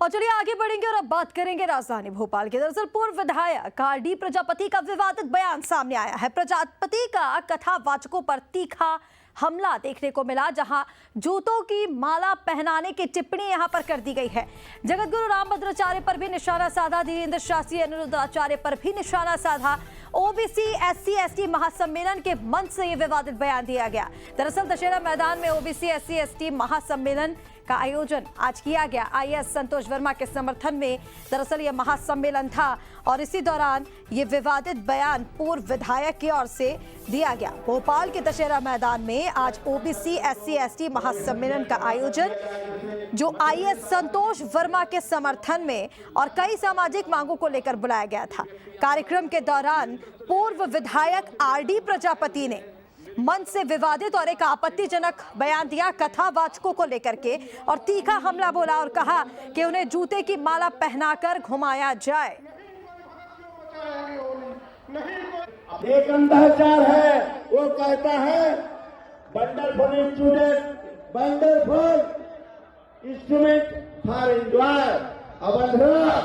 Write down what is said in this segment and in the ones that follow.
और चलिए आगे बढ़ेंगे और अब बात करेंगे राजधानी भोपाल की। दरअसल पूर्व विधायक आरडी प्रजापति का विवादित बयान सामने आया है। प्रजापति का कथावाचकों पर तीखा हमला देखने को मिला, जहां जूतों की माला पहनाने की टिप्पणी यहां पर कर दी गई है। जगतगुरु रामभद्राचार्य पर भी निशाना साधा, धीरेन्द्र शास्त्री अनिरुद्धाचार्य पर भी निशाना साधा। ओबीसी एससी एसटी महासम्मेलन के मंच से यह विवादित बयान दिया गया। दरअसल दशहरा मैदान में ओबीसी एससी एसटी महासम्मेलन का आयोजन आज किया गया। आईएएस संतोष वर्मा के समर्थन में दरअसल यह महासम्मेलन था और इसी दौरान ये विवादित बयान पूर्व विधायक की ओर से दिया गया। भोपाल के दशहरा मैदान में आज ओबीसी एससी एसटी महासम्मेलन का आयोजन, जो आईएएस संतोष वर्मा के समर्थन में और कई सामाजिक मांगों को लेकर बुलाया गया था। कार्यक्रम के दौरान पूर्व विधायक आरडी प्रजापति ने मंच से विवादित और एक आपत्तिजनक बयान दिया कथावाचकों को लेकर के, और तीखा हमला बोला और कहा कि उन्हें जूते की माला पहनाकर घुमाया जाए। एक अंधाचार है, वो कहता है वंडरफुल इंस्ट्रूमेंट फॉर एंजॉय। अब अंधरा,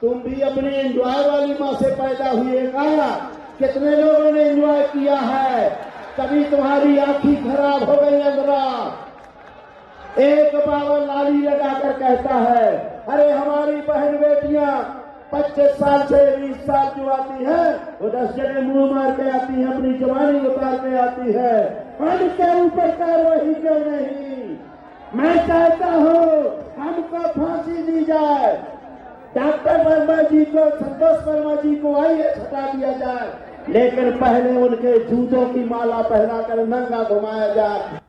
तुम भी अपनी एंजॉय वाली माँ से पैदा हुए का? कितने लोगों ने एंजॉय किया है? कभी तुम्हारी आंखी खराब हो गई अंधरा। एक बाबा लाली लगाकर कहता है, अरे हमारी बहन बेटियां 25 साल से 20 साल जो आती है वो 10 जगह मुंह मार के आती है, अपनी जवानी उतार के आती है। उनके ऊपर कार्रवाई क्यों नहीं? मैं चाहता हूं हमको फांसी दी जाए, डॉक्टर वर्मा जी को, संतोष वर्मा जी को आईएएस हटा दिया जाए, लेकिन पहले उनके जूतों की माला पहनाकर नंगा घुमाया जाए।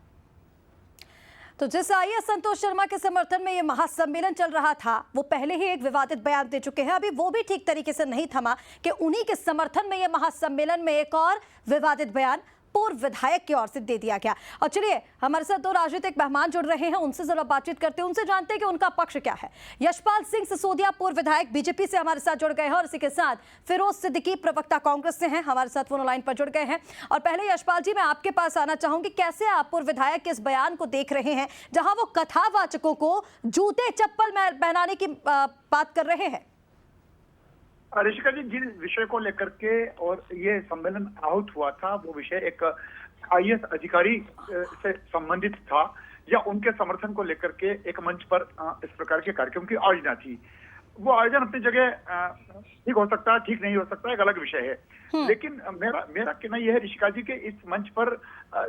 तो जिस आईएएस संतोष शर्मा के समर्थन में यह महासम्मेलन चल रहा था, वो पहले ही एक विवादित बयान दे चुके हैं। अभी वो भी ठीक तरीके से नहीं थमा कि उन्हीं के समर्थन में यह महासम्मेलन में एक और विवादित बयान पूर्व विधायक की ओर से दे दिया गया। और चलिए हमारे साथ दो राजनीतिक मेहमान जुड़ रहे हैं, उनसे जरा बातचीत करते हैं, उनसे जानते हैं कि उनका पक्ष क्या है। यशपाल सिंह सिसोदिया पूर्व विधायक बीजेपी से हमारे साथ जुड़ गए हैं और इसी के साथ फिरोज सिद्दीकी प्रवक्ता कांग्रेस से हैं, हमारे साथ फोन लाइन पर जुड़ गए हैं। और पहले यशपाल जी, मैं आपके पास आना चाहूंगी, कैसे आप पूर्व विधायक के इस बयान को देख रहे हैं जहां वो कथावाचकों को जूते चप्पल पहनाने की बात कर रहे हैं? ऋषिका जी, जिन विषय को लेकर के और ये सम्मेलन आहूत हुआ था, वो विषय एक आईएएस अधिकारी से संबंधित था या उनके समर्थन को लेकर के एक मंच पर इस प्रकार के कार्यक्रम की आयोजना थी। वो आयोजन अपनी जगह ठीक हो सकता है, ठीक नहीं हो सकता, एक अलग विषय है। लेकिन मेरा कहना यह है ऋषिका जी के इस मंच पर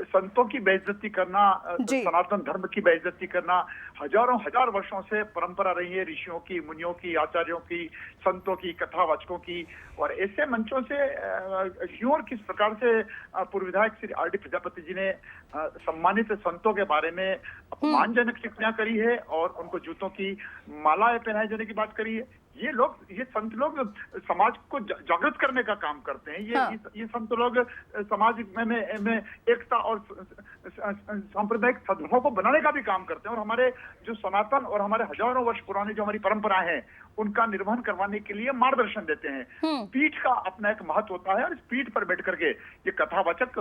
संतों की बेइज्जती करना, सनातन धर्म की बेइज्जती करना हजार वर्षों से परंपरा रही है, ऋषियों की, मुनियों की, आचार्यों की, संतों की, कथावाचकों की। और ऐसे मंचों से क्यों और किस प्रकार से पूर्व विधायक श्री आरडी प्रजापति जी ने सम्मानित संतों के बारे में अपमानजनक टिप्पणियां करी है और उनको जूतों की मालाएं पहनाए जाने की बात करी है। ये संत लोग समाज को जागृत करने का काम करते हैं। ये संत लोग समाज में एकता और सांप्रदायिक सद्भाव को बनाने का भी काम करते हैं और हमारे जो सनातन और हमारे हजारों वर्ष पुरानी जो हमारी परंपराएं हैं उनका निर्वहन करवाने के लिए मार्गदर्शन देते हैं। पीठ का अपना एक महत्व होता है और इस पीठ पर बैठ करके ये कथावाचक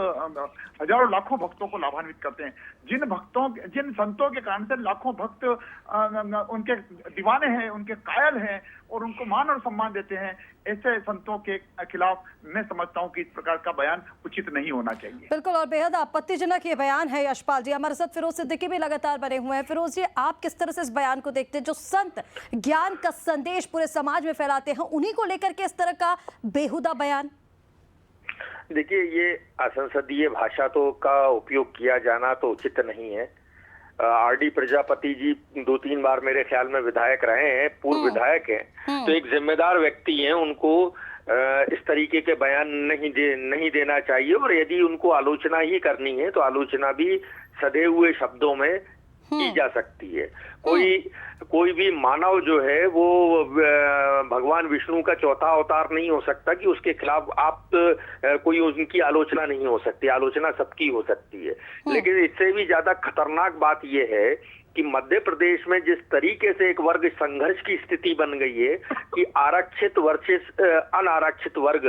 हजारों लाखों भक्तों को लाभान्वित करते हैं। जिन संतों के कारण से लाखों भक्त उनके दीवाने हैं, उनके कायल हैं और उनको मान और सम्मान देते हैं, ऐसे संतों के खिलाफ मैं समझता हूं कि इस प्रकार का बयान उचित नहीं होना चाहिए। बिल्कुल, और बेहद आपत्तिजनक ये बयान है। यशपाल जी, हमारे साथ फिरोज सिद्दीकी भी लगातार बने हुए हैं। फिरोज जी, आप किस तरह से इस बयान को देखते हैं? जो संत ज्ञान का संदेश पूरे समाज में फैलाते हैं, उन्हीं को लेकर के इस तरह का बेहुदा बयान? देखिए, ये असंसदीय भाषा तो का उपयोग किया जाना तो उचित नहीं है। आरडी प्रजापति जी 2-3 बार मेरे ख्याल में विधायक रहे हैं, पूर्व विधायक हैं, तो एक जिम्मेदार व्यक्ति हैं, उनको इस तरीके के बयान नहीं देना चाहिए। और यदि उनको आलोचना ही करनी है तो आलोचना भी सधे हुए शब्दों में की जा सकती है। कोई भी मानव जो है वो भगवान विष्णु का चौथा अवतार नहीं हो सकता कि उसके खिलाफ आप कोई उनकी आलोचना नहीं हो सकती। आलोचना सबकी हो सकती है, लेकिन इससे भी ज्यादा खतरनाक बात यह है कि मध्य प्रदेश में जिस तरीके से एक वर्ग संघर्ष की स्थिति बन गई है कि आरक्षित वर्सेस अनारक्षित वर्ग,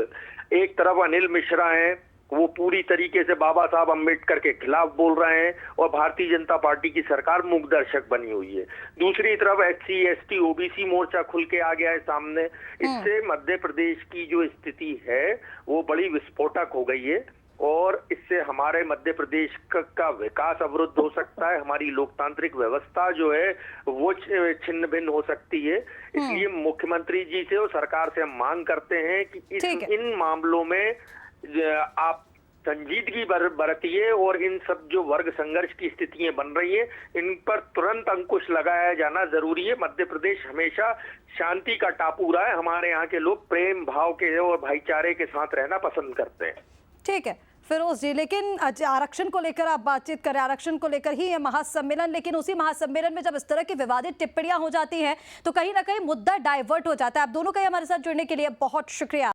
एक तरफ अनिल मिश्रा हैं वो पूरी तरीके से बाबा साहब अम्बेडकर के खिलाफ बोल रहे हैं और भारतीय जनता पार्टी की सरकार मूकदर्शक बनी हुई है। दूसरी तरफ SC ST OBC मोर्चा खुल के आ गया है सामने। इससे मध्य प्रदेश की जो स्थिति है वो बड़ी विस्फोटक हो गई है और इससे हमारे मध्य प्रदेश का विकास अवरुद्ध हो सकता है, हमारी लोकतांत्रिक व्यवस्था जो है वो छिन्न भिन्न हो सकती है। इसलिए मुख्यमंत्री जी से और सरकार से हम मांग करते हैं कि इन मामलों में आप संजीदगी बरतिए और इन सब जो वर्ग संघर्ष की स्थितियां बन रही है इन पर तुरंत अंकुश लगाया जाना जरूरी है। मध्य प्रदेश हमेशा शांति का टापू रहा है, हमारे यहाँ के लोग प्रेम भाव के और भाईचारे के साथ रहना पसंद करते हैं। ठीक है फिरोज जी, लेकिन आरक्षण को लेकर आप बातचीत करें, आरक्षण को लेकर ही है महासम्मेलन, लेकिन उसी महासम्मेलन में जब इस तरह की विवादित टिप्पणियां हो जाती हैं तो कहीं ना कहीं मुद्दा डाइवर्ट हो जाता है। आप दोनों का हमारे साथ जुड़ने के लिए बहुत शुक्रिया।